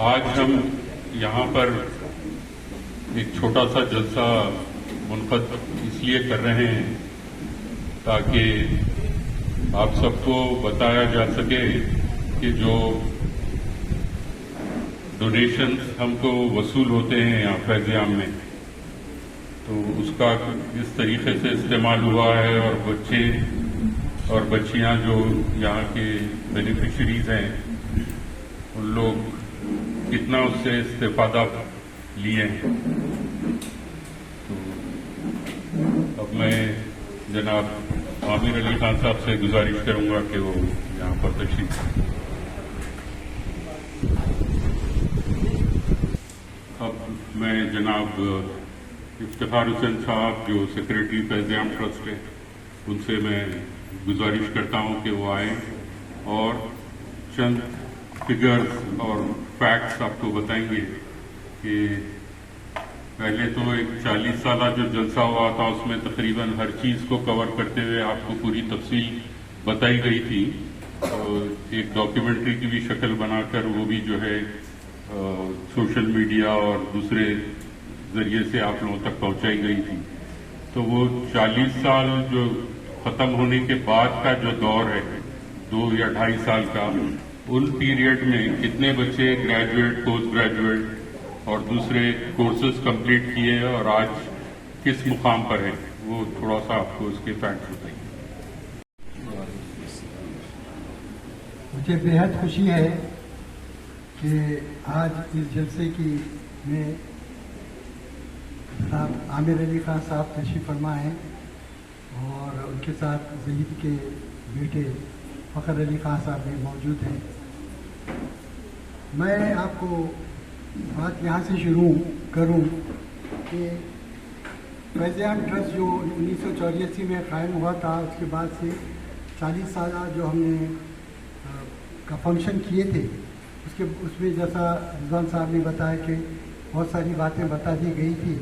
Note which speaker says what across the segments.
Speaker 1: آج ہم یہاں پر ایک چھوٹا سا جلسہ منعقد اس لیے کر رہے ہیں تاکہ آپ سب کو بتایا جا سکے کہ جو ڈونیشنز ہم کو وصول ہوتے ہیں یہاں فیض عام میں، تو اس کا کس طریقے سے استعمال ہوا ہے اور بچے اور بچیاں جو یہاں کے بینیفیشریز ہیں ان لوگ کتنا اس سے استفادہ لیے ہیں۔ تو اب میں جناب عامر علی خان صاحب سے گزارش کروں گا کہ وہ یہاں پر تشریف لائیں۔ اب میں جناب افتخار حسین صاحب جو سیکریٹری فیض عام ٹرسٹ ہے ان سے میں گزارش کرتا ہوں کہ وہ آئیں اور چند فگرز اور فیکٹس آپ کو بتائیں گے کہ پہلے تو ایک 40 سالہ جو جلسہ ہوا تھا اس میں تقریباً ہر چیز کو کور کرتے ہوئے آپ کو پوری تفصیل بتائی گئی تھی، اور ایک ڈاکیومنٹری کی بھی شکل بنا کر وہ بھی جو ہے سوشل میڈیا اور دوسرے ذریعے سے آپ لوگوں تک پہنچائی گئی تھی۔ تو وہ 40 سال جو ختم ہونے کے بعد کا جو دور ہے 2 یا 2.5 سال کا، ان پیریڈ میں کتنے بچے گریجویٹ، پوسٹ گریجویٹ اور دوسرے کورسز کمپلیٹ کیے اور آج کس مقام پر ہیں، وہ تھوڑا سا آپ کو اس کے فیکٹس بتائیں۔
Speaker 2: مجھے بےحد خوشی ہے کہ آج اس جلسے کی میں جناب عامر علی خان صاحب تشریف فرما ہیں اور ان کے ساتھ ظہیر کے بیٹے فخر علی خان صاحب بھی موجود ہیں۔ میں آپ کو بات یہاں سے شروع کروں کہ فیض عام ٹرسٹ جو 1984 میں قائم ہوا تھا، اس کے بعد سے 40 سالہ جو ہم نے کا فنکشن کیے تھے، اس میں جیسا رضوان صاحب نے بتایا کہ بہت ساری باتیں بتا دی گئی تھی،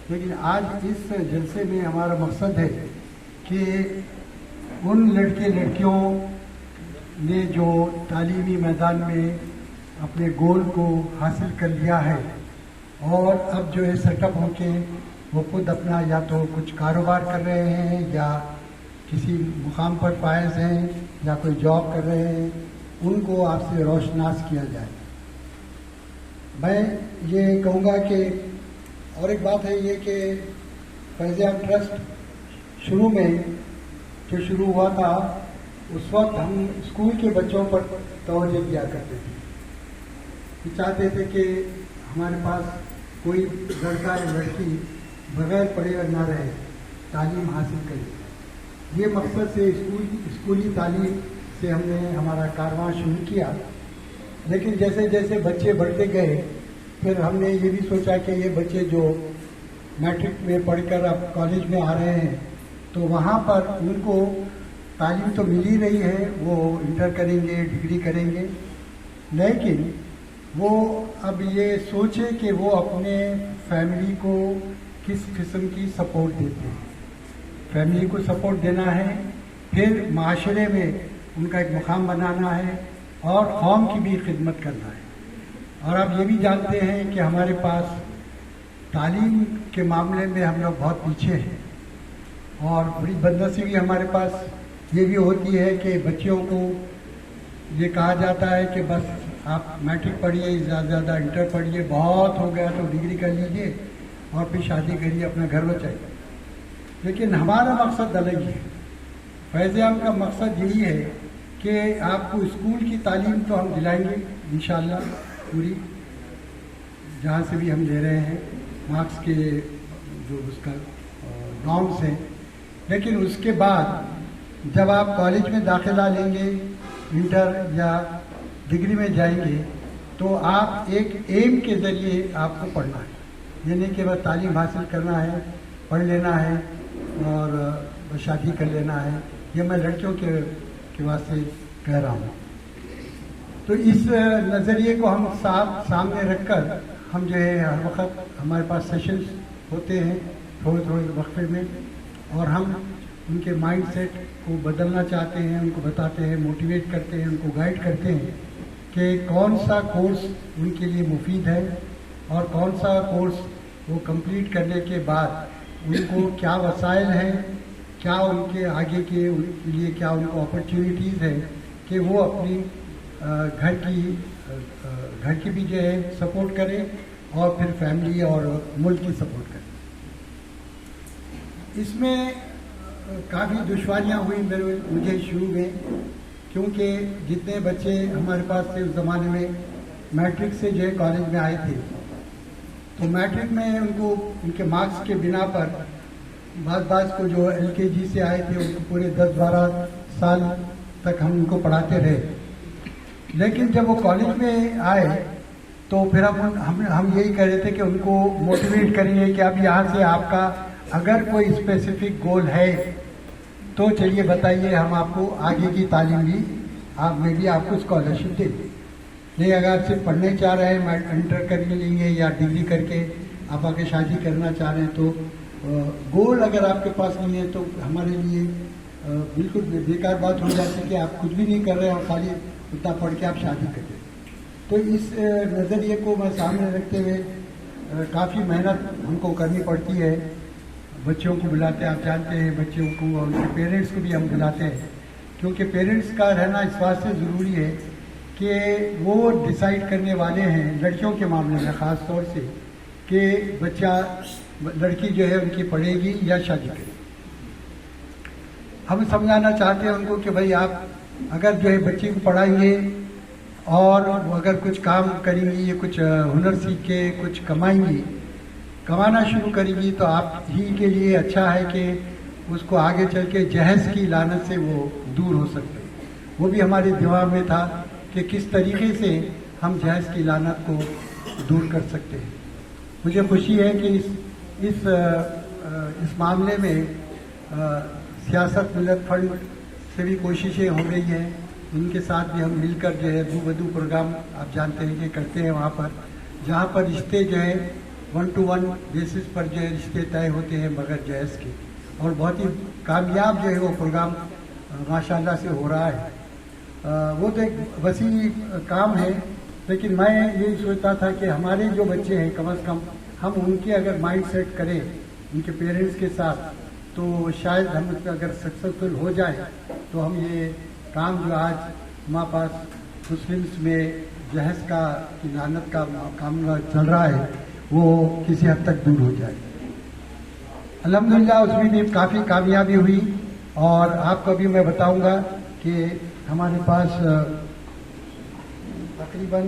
Speaker 2: لیکن آج اس جلسے میں ہمارا مقصد ہے کہ ان لڑکے لڑکیوں نے جو تعلیمی میدان میں اپنے گول کو حاصل کر لیا ہے اور اب جو ہے سیٹ اپ ہو کے وہ خود اپنا یا تو کچھ کاروبار کر رہے ہیں یا کسی مقام پر فائز ہیں یا کوئی جاب کر رہے ہیں، ان کو آپ سے روشناس کیا جائے۔ میں یہ کہوں گا کہ اور ایک بات ہے یہ کہ فیض عام ٹرسٹ شروع میں جو شروع ہوا تھا اس وقت ہم اسکول کے بچوں پر توجہ دیا کرتے تھے، چاہتے تھے کہ ہمارے پاس کوئی لڑکا یا لڑکی بغیر پڑھے نہ رہے، تعلیم حاصل کرے۔ یہ مقصد سے اسکولی تعلیم سے ہم نے ہمارا کارواں شروع کیا، لیکن جیسے جیسے بچے بڑھتے گئے پھر ہم نے یہ بھی سوچا کہ یہ بچے جو میٹرک میں پڑھ کر اب کالج میں آ رہے ہیں تو وہاں پر ان کو تعلیم تو مل ہی رہی ہے، وہ انٹر کریں گے، ڈگری کریں گے، لیکن وہ اب یہ سوچے کہ وہ اپنے فیملی کو کس قسم کی سپورٹ دیتے ہیں۔ فیملی کو سپورٹ دینا ہے، پھر معاشرے میں ان کا ایک مقام بنانا ہے اور قوم کی بھی خدمت کرنا ہے۔ اور آپ یہ بھی جانتے ہیں کہ ہمارے پاس تعلیم کے معاملے میں ہم لوگ بہت پیچھے ہیں، اور بڑی بدنصیبی ہمارے پاس یہ بھی ہوتی ہے کہ بچیوں کو یہ کہا جاتا ہے کہ بس آپ میٹرک پڑھیے، زیادہ سے زیادہ انٹر پڑھیے، بہت ہو گیا تو ڈگری کر لیجئے اور پھر شادی کریے، اپنا گھر بچائیے۔ لیکن ہمارا مقصد الگ ہے۔ فیض عام کا مقصد یہی ہے کہ آپ کو اسکول کی تعلیم تو ہم دلائیں گے انشاءاللہ پوری، جہاں سے بھی ہم لے رہے ہیں مارکس کے جو اس کا نارمس ہیں، لیکن اس کے بعد جب آپ کالج میں داخلہ لیں گے، انٹر یا ڈگری میں جائیں گے، تو آپ ایک ایم کے ذریعے آپ کو پڑھنا ہے، یعنی کہ بس تعلیم حاصل کرنا ہے، پڑھ لینا ہے اور بس شادی کر لینا ہے۔ یہ میں لڑکیوں کے واسطے کہہ رہا ہوں۔ تو اس نظریے کو ہم سامنے رکھ کر ہم جو ہے ہر وقت ہمارے پاس سیشنز ہوتے ہیں تھوڑے تھوڑے وقفے میں، اور ہم ان کے مائنڈ سیٹ کو بدلنا چاہتے ہیں، ان کو بتاتے ہیں، موٹیویٹ کرتے ہیں، ان کو گائیڈ کرتے ہیں کہ کون سا کورس ان کے لیے مفید ہے اور کون سا کورس وہ کمپلیٹ کرنے کے بعد ان کو کیا وسائل ہیں، کیا ان کے آگے کے لیے کیا ان کو اپرچونیٹیز ہیں کہ وہ اپنی گھر کی بھی جو ہے سپورٹ کریں اور پھر فیملی اور ملک کی سپورٹ کریں۔ اس میں کافی دشواریاں ہوئی مجھے شروع میں، کیونکہ جتنے بچے ہمارے پاس تھے اس زمانے میں میٹرک سے جو ہے کالج میں آئے تھے، تو میٹرک میں ان کے مارکس کے بنا پر بعض کو جو ایل کے جی سے آئے تھے ان کو پورے 10-12 سال تک ہم ان کو پڑھاتے رہے، لیکن جب وہ کالج میں آئے تو پھر ہم یہی کہہ رہے تھے کہ ان کو موٹیویٹ کریں گے کہ اب یہاں سے آپ کا اگر کوئی اسپیسیفک گول ہے تو چلیے بتائیے، ہم آپ کو آگے کی تعلیم بھی آپ کو اسکالرشپ دے دیں، نہیں اگر آپ صرف پڑھنے چاہ رہے ہیں انٹر کر کے لیں گے یا ڈگری کر کے آپ آگے شادی کرنا چاہ رہے ہیں تو گول اگر آپ کے پاس نہیں ہے تو ہمارے لیے بالکل بیکار بات ہو جاتی ہے کہ آپ کچھ بھی نہیں کر رہے اور خالی اتنا پڑھ کے آپ شادی کریں۔ تو اس نظریے کو میں سامنے رکھتے ہوئے کافی محنت ہم کو کرنی پڑتی ہے، بچوں کو بلاتے ہیں، آپ جانتے ہیں بچوں کو اور ان کے پیرنٹس کو بھی ہم بلاتے ہیں، کیونکہ پیرنٹس کا رہنا اس بات سے ضروری ہے کہ وہ ڈیسائیڈ کرنے والے ہیں لڑکیوں کے معاملے میں خاص طور سے کہ لڑکی جو ہے ان کی پڑھے گی یا شادی کرے۔ ہم سمجھانا چاہتے ہیں ان کو کہ بھائی آپ اگر جو ہے بچی کو پڑھائیں گے اور وہ اگر کچھ کام کریں گی یا کچھ ہنر سیکھ کے کچھ کمانا شروع کرے گی تو آپ ہی کے لیے اچھا ہے کہ اس کو آگے چل کے جہیز کی لعنت سے وہ دور ہو سکتے ہیں۔ وہ بھی ہمارے دماغ میں تھا کہ کس طریقے سے ہم جہیز کی لعنت کو دور کر سکتے ہیں۔ مجھے خوشی ہے کہ اس معاملے میں سیاست ملت فنڈ سے بھی کوششیں ہو رہی ہیں، ان کے ساتھ بھی ہم مل کر جو ہے دو بدو پروگرام آپ جانتے ہیں کہ کرتے ہیں وہاں پر، جہاں پر رشتے جو ہے 1-to-1 بیسس پر جو ہے رشتے طے ہوتے ہیں بغیر جہیز کے، اور بہت ہی کامیاب جو ہے وہ پروگرام ماشاءاللہ سے ہو رہا ہے۔ وہ تو ایک وسیع کام ہے، لیکن میں یہی سوچتا تھا کہ ہمارے جو بچے ہیں کم از کم ہم ان کے اگر مائنڈ سیٹ کریں ان کے پیرنٹس کے ساتھ تو شاید ہم اگر سکسیسفل ہو جائیں تو ہم یہ کام جو آج ہمارے پاس مسلمس میں جہیز کی لعنت کا کام چل رہا ہے وہ کسی حد تک دور ہو جائے۔ الحمدللہ اس میں بھی کافی کامیابی ہوئی، اور آپ کو بھی میں بتاؤں گا کہ ہمارے پاس تقریباً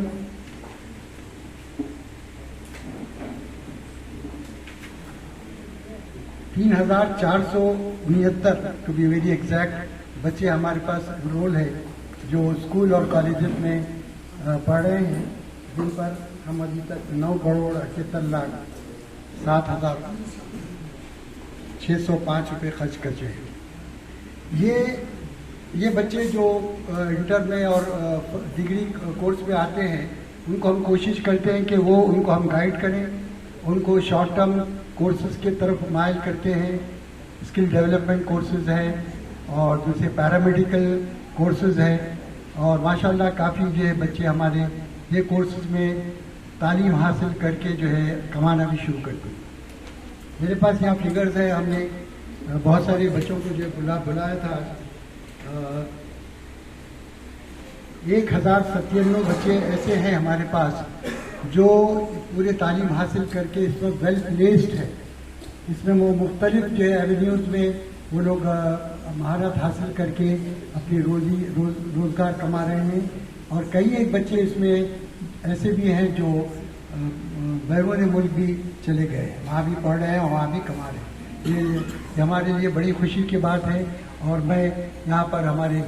Speaker 2: 3,469 ٹو بی ویری ایگزیکٹ بچے ہمارے پاس رول ہے جو اسکول اور کالجز میں پڑھ رہے ہیں، جن پر ہم ابھی تک 9,78,07,605 روپے خرچ کر چکے ہیں۔ یہ بچے جو انٹر میں اور ڈگری کورس میں آتے ہیں ان کو ہم کوشش کرتے ہیں کہ ان کو ہم گائیڈ کریں، ان کو شارٹ ٹرم کورسز کی طرف مائل کرتے ہیں، اسکل ڈیولپمنٹ کورسز ہیں اور دوسرے پیرامیڈیکل کورسز ہیں، اور ماشاءاللہ کافی جو ہے بچے ہمارے یہ کورسز میں تعلیم حاصل کر کے جو ہے کمانا بھی شروع کر دیں۔ میرے پاس یہاں فگرز ہیں، ہم نے بہت سارے بچوں کو جو بلایا تھا، 1,097 بچے ایسے ہیں ہمارے پاس جو پورے تعلیم حاصل کر کے اس میں ویل پلیسڈ ہے۔ اس میں وہ مختلف جو ہے ایونیوز میں وہ لوگ مہارت حاصل کر کے اپنی روزگار کما رہے ہیں، اور کئی ایک بچے اس میں ایسے بھی ہیں جو بیرون ملک بھی چلے گئے ہیں، وہاں بھی پڑھ رہے ہیں اور وہاں بھی کما رہے ہیں۔ یہ ہمارے لیے بڑی خوشی کی بات ہے، اور میں یہاں پر ہمارے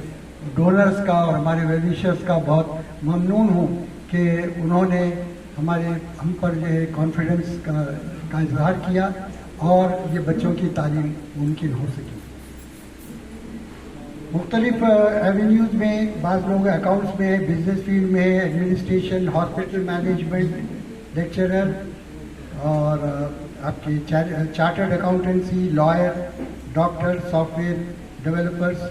Speaker 2: ڈونرز کا اور ہمارے ویلویشرز کا بہت ممنون ہوں کہ انہوں نے ہم پر جو ہے کانفیڈنس کا اظہار کیا اور یہ بچوں کی تعلیم ممکن ہو سکی۔ مختلف ایونیوز میں بعض لوگ اکاؤنٹس میں، بزنس فیلڈ میں، ایڈمنسٹریشن، ہاسپٹل مینجمنٹ، لیکچرر، اور آپ کی chartered accountancy, lawyer, doctor, software developers,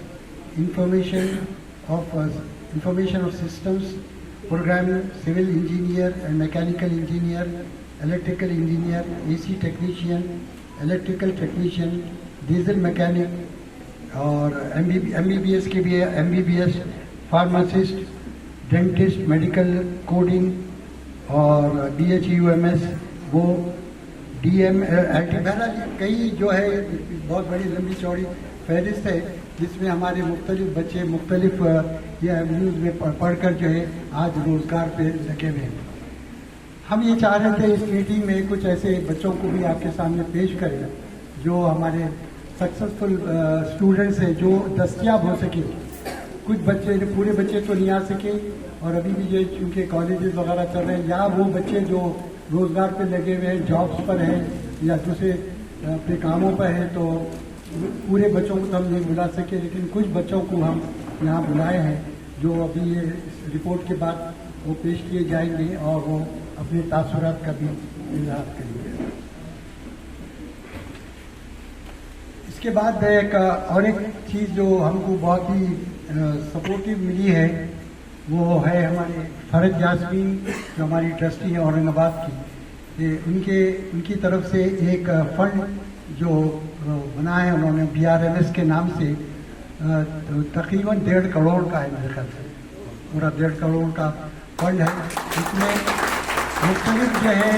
Speaker 2: information of systems, programming, civil engineer and mechanical engineer, electrical engineer, AC technician, electrical technician, diesel mechanic और MBBS के भी है, MBBS, pharmacist, dentist, medical coding और BHUMS, वो DM IT, बहरहाल कई जो है बहुत बड़ी लंबी चौड़ी फहरिस्त है जिसमें हमारे मुख्तलिफ बच्चे मुख्तलिफ ये एवेन्यूज़ में पढ़कर जो है आज रोज़गार पे लगे हुए हैं। हम ये चाह रहे थे इस मीटिंग में कुछ ऐसे बच्चों को भी आपके सामने पेश करें जो हमारे सक्सेसफुल स्टूडेंट्स हैं जो दस्तयाब हो सके। कुछ बच्चे, पूरे बच्चे तो नहीं आ सके और अभी भी जो उनके कॉलेजेस वगैरह चल रहे हैं, या वो बच्चे जो रोज़गार पे लगे हुए हैं, जॉब्स पर हैं या दूसरे अपने कामों पर हैं, तो पूरे बच्चों को तो हम नहीं बुला सके, लेकिन कुछ बच्चों को हम यहाँ बुलाए हैं जो अभी ये रिपोर्ट के बाद वो पेश किए जाएंगे और वो अपने तासुरात का भी इजहार करेंगे। इसके बाद और एक चीज़ जो हमको बहुत ही सपोर्टिव मिली है वो है हमारे फरज यास्मीन जो हमारी ट्रस्टी है औरंगाबाद की, उनकी तरफ से एक फंड जो बना है उन्होंने BRMS के नाम से, तकरीबन 1.5 करोड़ का है, मेरे ख्याल से पूरा 1.5 करोड़ का फंड है। इसमें मुख्तलिफ जो है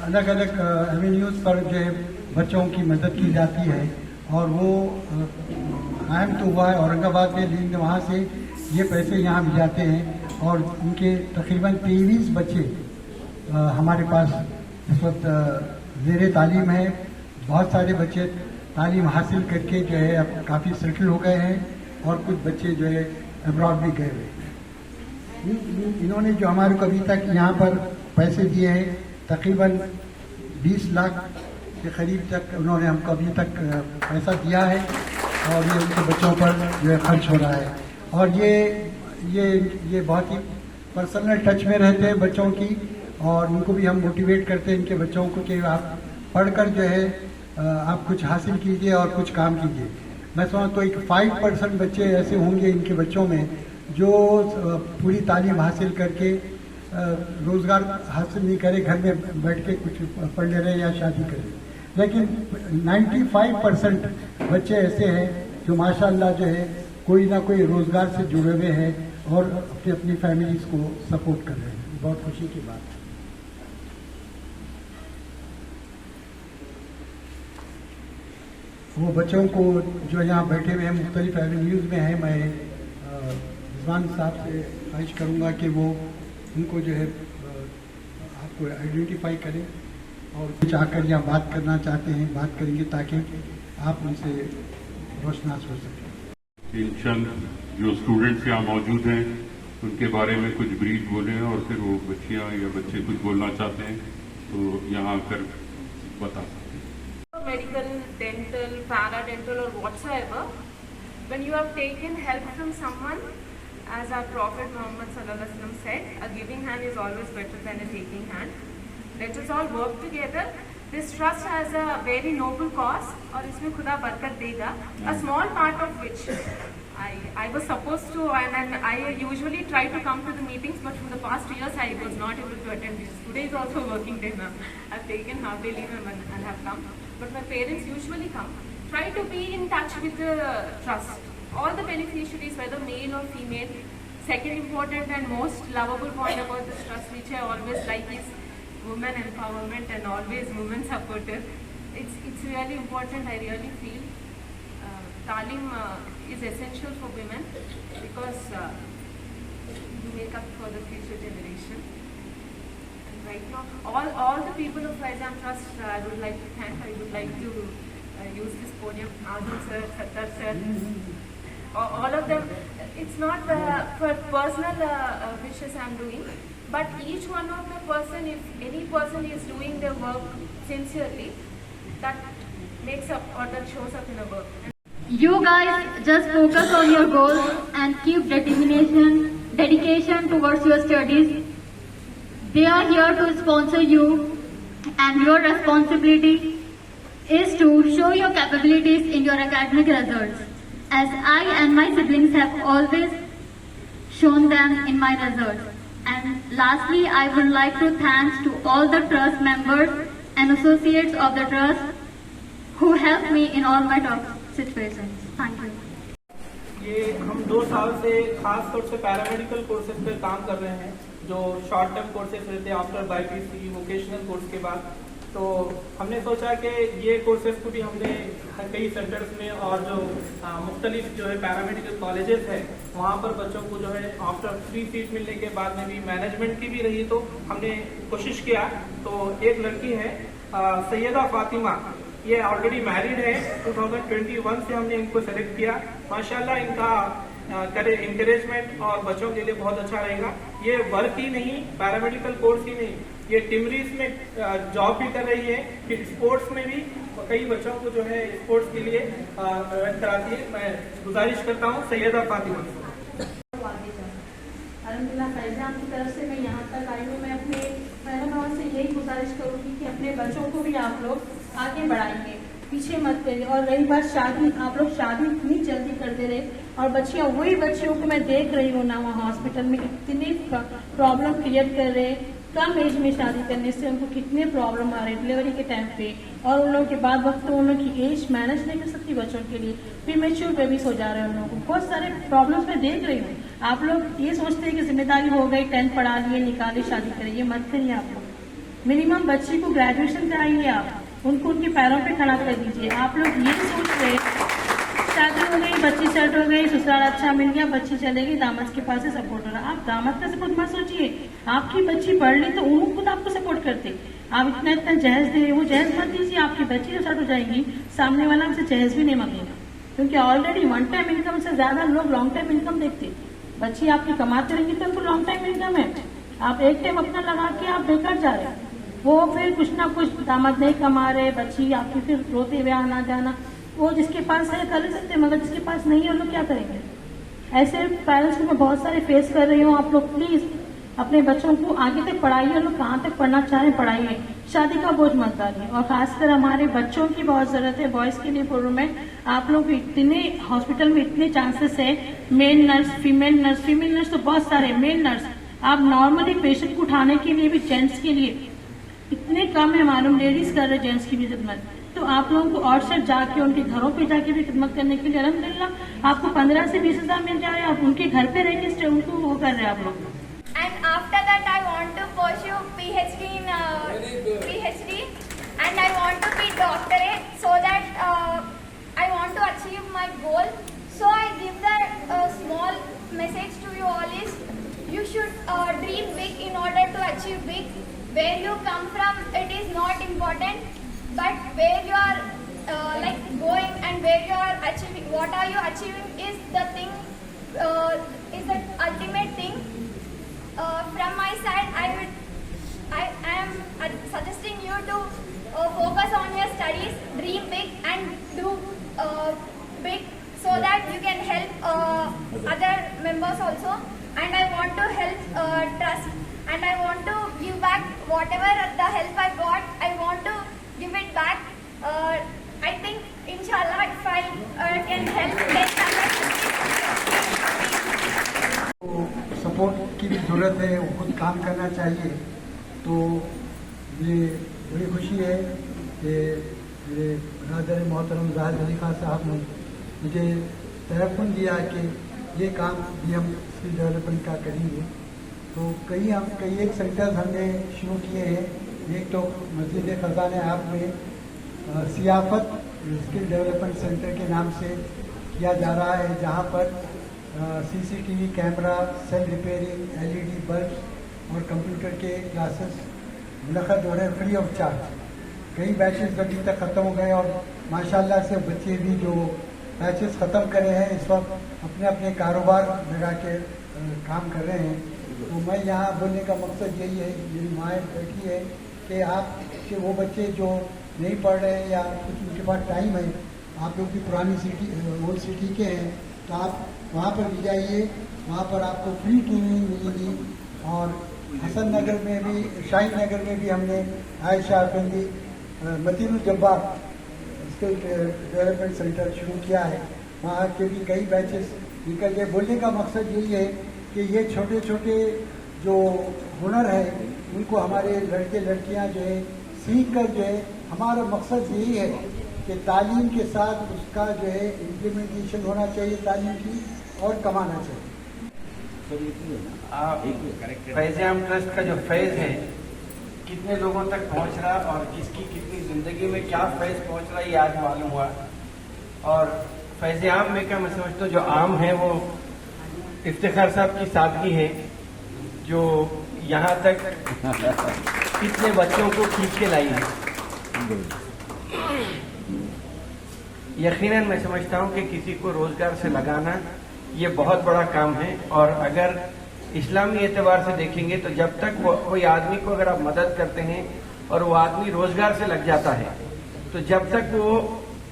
Speaker 2: अलग अलग एवेन्यूज़ पर जो है बच्चों की मदद की जाती है और वो कायम तो हुआ है औरंगाबाद में, लेकिन वहाँ से ये पैसे यहाँ भी जाते हैं और उनके तकरीबन 23 बच्चे हमारे पास इस वक्त ज़ेरे तालीम है। बहुत सारे बच्चे तालीम हासिल करके जो है अब काफ़ी सेटल हो गए हैं और कुछ बच्चे जो है अब्रॉड भी गए हुए हैं। इन्होंने जो हमारे को अभी तक यहाँ पर पैसे दिए हैं तकरीबन 20 लाख के करीब तक उन्होंने हमको अभी तक पैसा दिया है और ये उनके बच्चों पर जो है खर्च हो रहा है और ये बहुत ही पर्सनल टच में रहते हैं बच्चों की और उनको भी हम मोटिवेट करते हैं इनके बच्चों को कि आप पढ़कर जो है आप कुछ हासिल कीजिए और कुछ काम कीजिए। मैं समझता हूँ एक 5% बच्चे ऐसे होंगे इनके बच्चों में जो पूरी तालीम हासिल करके रोज़गार हासिल नहीं करे, घर में बैठ के कुछ पढ़ ले रहे या शादी करें, लेकिन 95% बच्चे ऐसे हैं जो माशाल्लाह जो है कोई ना कोई रोज़गार से जुड़े हुए हैं और अपनी अपनी फैमिलीज़ को सपोर्ट कर रहे हैं। बहुत खुशी की बात है। वो बच्चों को जो यहाँ बैठे हुए हैं मुख्तलिफ एवेन्यूज़ में हैं, मैं रिजवान साहब से ख्वाहिश करूँगा कि वो उनको जो है आपको आइडेंटिफाई करें और कुछ आकर यहाँ बात करना चाहते हैं बात करेंगे ताकि आप उनसे रोशनास हो सकें।
Speaker 1: इन चंद जो स्टूडेंट्स यहाँ मौजूद हैं उनके बारे में कुछ ब्रीफ बोलें और फिर वो बच्चियाँ या बच्चे कुछ बोलना चाहते हैं तो यहाँ आकर बता सकते हैं।
Speaker 3: Medical, dental, paradental or whatsoever, when you have taken help from someone, as our Prophet Muhammad Sallallahu Alaihi Wasallam said, a giving hand is always better than a taking hand. Let us all work together. This trust has a very noble cause और इसमें खुदा बरकत देगा. A small part of which I was supposed to, and I usually try to come to the meetings, but for the past years I was not able to attend this. Today is also a working day, ma'am. I've taken half day leave and have come. But my parents usually come. Try to be in touch with the trust. All the beneficiaries, whether male or female. Second important and most lovable point about this trust, which I always like, is women empowerment and always women supportive. It's really important. I really feel Talim is essential for women because you make up for the future generation. Right now, all the people of Faizan Trust, I would like to thank. I would like to use this podium. Azam sir, Sattar sir, all of them. It's not for personal wishes I'm doing, but each one of the person, if any person is doing their work sincerely, that makes up or that shows up in a work.
Speaker 4: You guys just focus on your goals and keep dedication towards your studies. They are here to sponsor you, and your responsibility is to show your capabilities in your academic results, as I and my siblings have always shown them in my results. And lastly, I would like to thank to all the trust members and associates of the trust who helped me in all my tough situations. Thank you.
Speaker 5: ये हम 2 साल से खास तौर से paramedical courses पे काम कर रहे हैं, जो शॉर्ट टर्म कोर्सेज रहते हैं आफ्टर बाईपीसी वोकेशनल कोर्स के बाद। तो हमने सोचा कि ये कोर्सेज को भी हमने कई सेंटर्स में और जो मुख्तलिफ जो है पैरामेडिकल कॉलेजेस है वहाँ पर बच्चों को जो है आफ्टर फ्री सीट मिलने के बाद में भी मैनेजमेंट की भी रही, तो हमने कोशिश किया। तो एक लड़की है सैयदा फातिमा, ये ऑलरेडी मैरिड है, 2021 से हमने इनको सेलेक्ट किया। माशाल्लाह इनका इंकरेजमेंट और बच्चों के लिए बहुत अच्छा रहेगा। ये वर्क ही नहीं, पैरामेडिकल कोर्स ही नहीं, ये टिमरीज में जॉब भी कर रही है, फिर स्पोर्ट्स में भी कई बच्चों को जो है स्पोर्ट्स के लिए कराती है। मैं गुजारिश करता हूँ सैयदा फातिमा।
Speaker 6: अल्हम्दुलिल्लाह फैज़ान की तरफ से मैं यहाँ तक आई हूँ। मैं अपने बहनों भाइयों से यही गुजारिश करूँगी कि अपने बच्चों को भी आप लोग आगे बढ़ाएंगे, पीछे मत करिए। और रही बात शादी, आप लोग शादी इतनी जल्दी करते रहे, और बच्चियाँ वही बच्चियों को मैं देख रही हूँ ना वहाँ हॉस्पिटल में इतनी प्रॉब्लम क्रिएट कर रहे हैं। कम एज में शादी करने से उनको कितने प्रॉब्लम आ रहे हैं डिलीवरी के टाइम पे, और उन लोगों के बाद वक्त तो उन लोगों की एज मैनेज नहीं कर सकती बच्चों के लिए, प्रीमेच्योर बेबीज हो जा रहे हैं उन लोगों को। बहुत सारे प्रॉब्लम्स मैं देख रही हूँ। आप लोग ये सोचते हैं कि जिम्मेदारी हो गई, 10th पढ़ा लिए निकाले शादी करिए, मत करिए। आप लोग मिनिमम बच्ची को ग्रेजुएशन कराइए, आप उनको उनके पैरों पे खड़ा कर दीजिए। आप लोग ये सोच रहे शादी हो गई, बच्ची सेट हो गई, ससुराल अच्छा मिल गया, बच्ची चलेगी, दामाद के पास से सपोर्ट हो रहा। आप दामाद का सपोर्ट मत सोचिए, आपकी बच्ची पढ़ ली तो वो खुद आपको सपोर्ट करते। आप इतना इतना जहेज दे, वो जहेज मत दीजिए, आपकी बच्ची तो सेट हो जाएगी, सामने वाला हमसे जहेज भी नहीं मांगेगा, क्योंकि ऑलरेडी 1 टाइम इनकम से ज्यादा लोग लॉन्ग टाइम इनकम देखते। बच्ची आपकी कमाते रहेंगी तो उनको लॉन्ग टाइम इनकम है। आप एक टाइम अपना लगा के आप बेकार जा रहे हैं, वो फिर कुछ ना कुछ दामाद नहीं कमा रहे, बच्ची आपकी फिर रोते हुए आना जाना। वो जिसके पास है कर सकते, मगर जिसके पास नहीं है उन लोग क्या करेंगे। ऐसे पेरेंट्स को मैं बहुत सारे फेस कर रही हूँ। आप लोग प्लीज अपने बच्चों को आगे तक पढ़ाइए, लोग कहाँ तक पढ़ना चाहें पढ़ाइए, शादी का बोझ मत डालिए। और खासकर हमारे बच्चों की बहुत जरूरत है, बॉयज के लिए बोल रहा हूं मैं। आप लोग इतने हॉस्पिटल में इतने चांसेस है, मेल नर्स, फीमेल नर्स तो बहुत सारे, मेल नर्स। आप नॉर्मली पेशेंट को उठाने के लिए भी जेंट्स के लिए इतने कम है, मालूम लेडीज कर रहे जेंट्स की भी खिदमत। तो आप लोगों को और से जाके उनके घरों पे जाके भी खिदमत करने के लिए अल्हम्दुलिल्लाह आपको 15 से 20 हजार मिल जा रहे हैं। आप उनके घर पे रह के उनको वो कर रहे हैं आप लोग।
Speaker 7: And after that, I want to pursue PhD in PhD, and I want to be doctorate, so that I want to achieve my goal. So I give the small message to you all is you should dream big in order to achieve big. Where you come from, it is not important, but where you are like going and where you are achieving, what are you achieving is the thing, is the ultimate thing. From my side, I am suggesting you to focus on your studies, dream big and do big, so that you can help other members also. And I want to help trust, and I want to give back whatever the help I got. I want to give it back. I think inshallah if I can help,
Speaker 2: support की भी ज़रूरत है, वो खुद काम करना चाहिए। तो ये बड़ी खुशी है कि मेरे बरादर मोहतरम जाहिद अली खान साहब ने मुझे तयफ़ुन दिया कि ये काम भी हम स्किल डेवलपमेंट का करेंगे। तो कई एक सेंटर्स हमने शुरू किए हैं। एक तो मस्जिद खजाने आप में सियाफत स्किल डेवलपमेंट सेंटर के नाम से किया जा रहा है, जहाँ पर CCTV camera, cell repairing, LED bulb और कंप्यूटर के क्लासेस मुनक़द हो रहे हैं फ्री ऑफ चार्ज। कई बैचेस अभी तक ख़त्म हो गए और माशाल्लाह से बच्चे भी जो बैचेस ख़त्म करे हैं इस वक्त अपने अपने कारोबार लगा के काम कर रहे हैं। तो मैं यहाँ बोलने का मकसद यही है, मेरी माँ बैठी है, कि आप के वो बच्चे जो नहीं पढ़ रहे हैं या कुछ उनके पास टाइम है, आप लोग भी पुरानी सिटी ओल्ड सिटी के हैं, तो आप वहाँ पर भी जाइए, वहाँ पर आपको फ्री ट्रेनिंग मिलेगी। और हसन नगर में भी, शाहीन नगर में भी हमने Ayesha Afandi Matinul Jabbar skill development centre शुरू किया है, वहाँ के भी कई बैचेस निकल गए। बोलने का मकसद यही है कि ये छोटे छोटे जो हुनर है उनको हमारे लड़के लड़कियां जो है सीख कर जो है, हमारा मकसद यही है कि तालीम के साथ उसका जो है इम्प्लीमेंटेशन होना चाहिए तालीम की और कमाना चाहिए।
Speaker 8: फैज़-ए-आम ट्रस्ट का जो फैज़ है कितने लोगों तक पहुंच रहा और किसकी कितनी जिंदगी में क्या फैज़ पहुंच रहा ये आज मालूम हुआ। और फैज़-ए-आम में क्या मैं समझता हूँ जो आम है वो इफ्तिखार साहब की सादगी है जो यहाँ तक कितने बच्चों को खींच के लाई है। यकीनन मैं समझता हूँ कि किसी को रोजगार से लगाना ये बहुत बड़ा काम है। और अगर इस्लामी एतबार से देखेंगे तो जब तक कोई आदमी को अगर आप मदद करते हैं और वो आदमी रोजगार से लग जाता है तो जब तक वो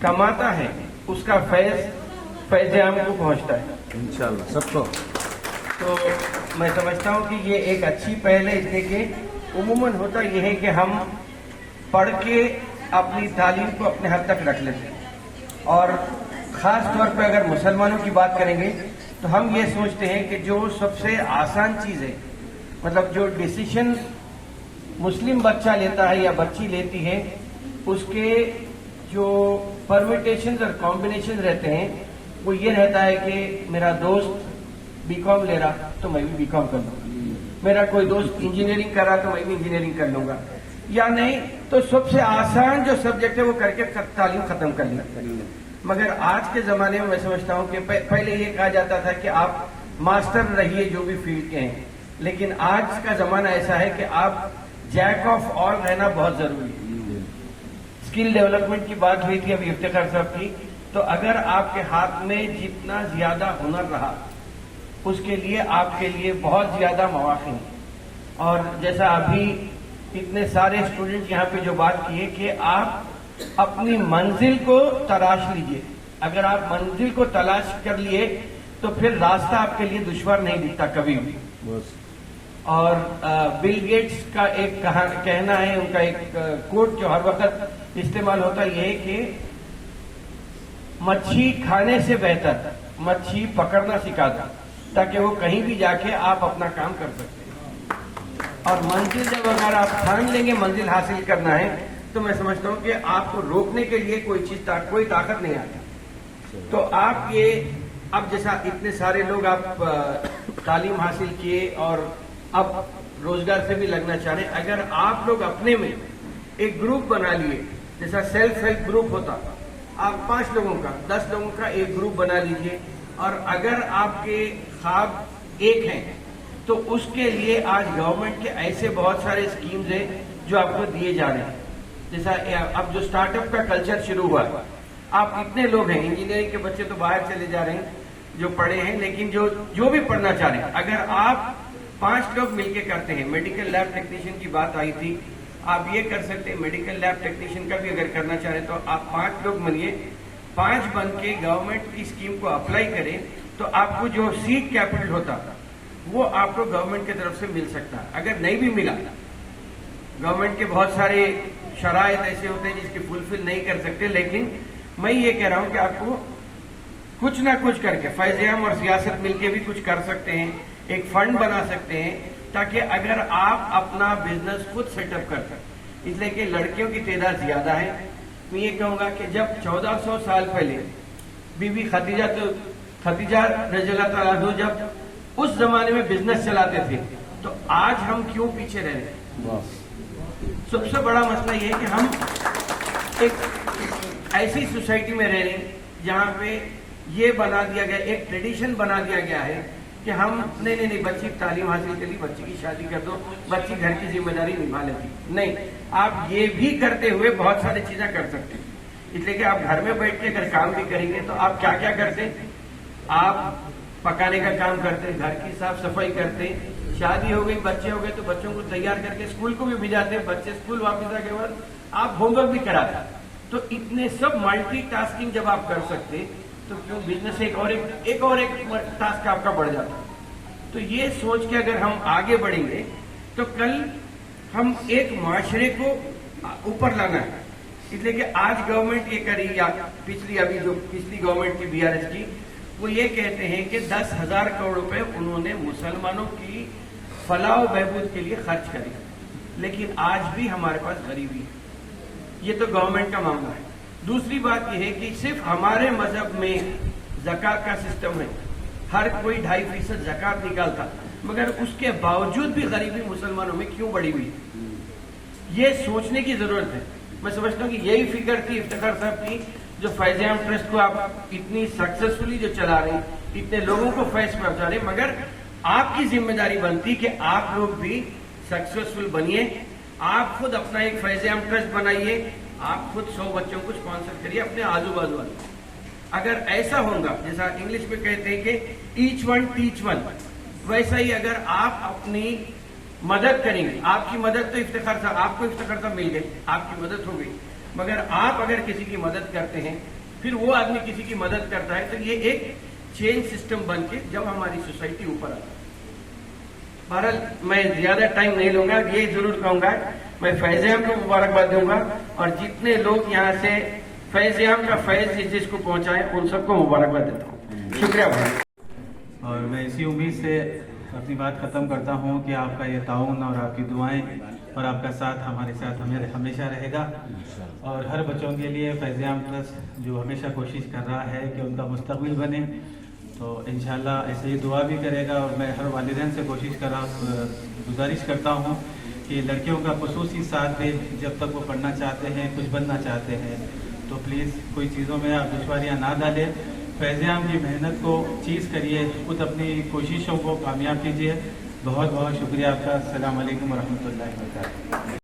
Speaker 8: कमाता है उसका फैज़-ए-आम को पहुंचता है इंशाल्लाह सबको। तो मैं समझता हूं कि ये एक अच्छी पहल है, इसलिए कि उमूमन होता यह है कि हम पढ़ के अपनी तालीम को अपने हद तक रख लेते हैं। और खास तौर पर अगर मुसलमानों की बात करेंगे तो हम ये सोचते हैं कि जो सबसे आसान चीज है, मतलब जो डिसीजन मुस्लिम बच्चा लेता है या बच्ची लेती है उसके जो परमिटेशंस और कॉम्बिनेशन रहते हैं वो ये रहता है कि मेरा दोस्त बीकॉम ले रहा तो मैं भी बीकॉम कर लूंगा, मेरा कोई दोस्त इंजीनियरिंग कर रहा तो मैं भी इंजीनियरिंग कर लूंगा, या नहीं तो सबसे आसान जो सब्जेक्ट है वो करके तालीम खत्म कर लेना। मगर आज के जमाने में मैं समझता हूं कि पहले ये कहा जाता था कि आप मास्टर रहिए जो भी फील्ड के हैं, लेकिन आज का जमाना ऐसा है कि आप जैक ऑफ ऑल रहना बहुत जरूरी है। स्किल डेवलपमेंट की बात हुई थी अभी इफ्तिखार साहब की, तो अगर आपके हाथ में जितना ज्यादा हुनर रहा उसके लिए आपके लिए बहुत ज्यादा मौके हैं। और जैसा अभी इतने सारे स्टूडेंट यहाँ पे जो बात की है कि आप अपनी मंजिल को तलाश लीजिए। अगर आप मंजिल को तलाश कर लिए तो फिर रास्ता आपके लिए दुश्वार नहीं दिखता कभी भी। और बिल गेट्स का एक कहना है, उनका एक कोट जो हर वक्त इस्तेमाल होता यह है कि मच्छी खाने से बेहतर मच्छी पकड़ना सिखाता, ताकि वो कहीं भी जाके आप अपना काम कर सकते हैं। और मंजिल जब अगर आप ठान लेंगे मंजिल हासिल करना है तो मैं समझता हूं कि आपको रोकने के लिए कोई चीज कोई ताकत नहीं आती। तो आप ये अब जैसा इतने सारे लोग आप तालीम हासिल किए और अब रोजगार से भी लगना चाह रहे हैं, अगर आप लोग अपने में एक ग्रुप बना लिए, जैसा सेल्फ हेल्प ग्रुप होता, आप 5 लोगों का 10 लोगों का एक ग्रुप बना लीजिए। और अगर आपके ख्वाब एक हैं तो उसके लिए आज गवर्नमेंट के ऐसे बहुत सारे स्कीम्स हैं जो आपको दिए जा रहे हैं। जैसा अब जो स्टार्टअप का कल्चर शुरू हुआ, आप कितने लोग हैं, इंजीनियरिंग के बच्चे तो बाहर चले जा रहे हैं जो पढ़े हैं, लेकिन जो भी पढ़ना चाह रहे हैं, अगर आप 5 लोग मिलकर करते हैं, मेडिकल लैब टेक्नीशियन की बात आई थी, आप ये कर सकते हैं, मेडिकल लैब टेक्नीशियन का भी अगर करना चाह रहे हैं तो आप 5 लोग बनिए, 5 बन के गवर्नमेंट की स्कीम को अप्लाई करें तो आपको जो सीड कैपिटल होता वो आपको गवर्नमेंट की तरफ से मिल सकता है। अगर नहीं भी मिला, गवर्नमेंट के बहुत सारे शराइत ऐसे होते हैं जिसके फुलफिल नहीं कर सकते, लेकिन मैं ये कह रहा हूं कि आपको कुछ ना कुछ करके फैज़-ए-आम और सियासत मिलके भी कुछ कर सकते हैं, एक फंड बना सकते हैं ताकि अगर आप अपना बिजनेस खुद सेटअप कर सकते। इसलिए कि लड़कियों की तादाद ज्यादा है। मैं ये कहूंगा कि जब 1400 साल पहले बीबी खदीजा रज़ियल्लाहु ताला अन्हा जब उस जमाने में बिजनेस चलाते थे तो आज हम क्यों पीछे रह रहे हैं? सबसे बड़ा मसला ये है कि हम एक ऐसी सोसाइटी में रह रहे हैं जहां पे ये बना दिया गया, एक ट्रेडिशन बना दिया गया है कि हम नहीं बच्ची तालीम हासिल कर ली, बच्ची की शादी कर दो, बच्ची घर की जिम्मेदारी निभा लेती। नहीं, आप ये भी करते हुए बहुत सारी चीजें कर सकते हैं। इसलिए कि आप घर में बैठ के अगर काम भी करेंगे तो आप क्या क्या करते, आप पकाने का काम करते, घर की साफ सफाई करते, शादी हो गई, बच्चे हो गए तो बच्चों को तैयार करके स्कूल को भी भेजाते, बच्चे स्कूल वापस आके बाद आप होमवर्क भी कराते। तो इतने सब मल्टीटास्किंग जब आप कर सकते तो क्यों बिजनेस एक टास्क आपका बढ़ जाता। तो ये सोच के अगर हम आगे बढ़ेंगे तो कल हम एक माशरे को ऊपर लाना है। इसलिए कि आज गवर्नमेंट ये करी, या पिछली गवर्नमेंट की बीआरएस की, वो ये कहते हैं कि 10,000 करोड़ रुपए उन्होंने मुसलमानों की फलाह व बहबूद के लिए खर्च करें, लेकिन आज भी हमारे पास गरीबी है। ये तो गवर्नमेंट का मामला है। दूसरी बात यह है कि सिर्फ हमारे मजहब में ज़कात का सिस्टम है, हर कोई 2.5% ज़कात निकालता, मगर उसके बावजूद भी गरीबी मुसलमानों में क्यों बढ़ी हुई है, ये सोचने की जरूरत है। मैं समझता हूँ कि यही फिक्र थी इफ्तिखार साहब की, जो फैज़ आम ट्रस्ट को आप इतनी सक्सेसफुली जो चला रहे हैं, इतने लोगों को फैज़ पहुंचा रहे हैं, मगर आपकी जिम्मेदारी बनती कि आप लोग भी सक्सेसफुल बनिए। आप खुद अपना एक फैज़ आम ट्रस्ट बनाइए, आप खुद 100 बच्चों को स्पॉन्सर करिए अपने आजू बाजू वाले। अगर ऐसा होगा, जैसा इंग्लिश में कहते हैं कि ईच वन टीच वन, वैसा ही अगर आप अपनी मदद करेंगे, आपकी मदद तो इफ्तिखार साहब, आपको इफ्तिखार साहब मिल गई, आपकी मदद हो गई, मगर आप अगर किसी की मदद करते हैं, फिर वो आदमी किसी की मदद करता है, तो ये एक चेन सिस्टम बन के जब हमारी सोसाइटी ऊपर आती है। बहरहाल मैं ज्यादा टाइम नहीं लूंगा, ये जरूर कहूंगा मैं फैज़ आम को मुबारकबाद दूंगा, और जितने लोग यहाँ से फैज़ आम का फैज़ जिसको पहुंचाए उन सबको मुबारकबाद देता हूँ। शुक्रिया भाई।
Speaker 9: और मैं इसी उम्मीद से अपनी बात ख़त्म करता हूँ कि आपका ये ताउन और आपकी दुआएं और आपका साथ हमारे साथ हमेशा रहेगा, और हर बच्चों के लिए फैज़ आम ट्रस्ट जो हमेशा कोशिश कर रहा है कि उनका मुस्तकबिल बने, तो इंशाल्लाह ऐसे ही दुआ भी करेगा। और मैं हर वालिदैन से गुजारिश करता हूँ कि लड़कियों का खुसूसी साथ दे, जब तक वो पढ़ना चाहते हैं, कुछ बनना चाहते हैं, तो प्लीज़ कोई चीज़ों में आप दुश्वारियाँ ना डालें, फैज़ आम की मेहनत को चीज़ करिए, खुद अपनी कोशिशों को कामयाब कीजिए। बहुत बहुत शुक्रिया आपका। अस्सलाम वालेकुम व रहमतुल्लाहि व बरकातहू।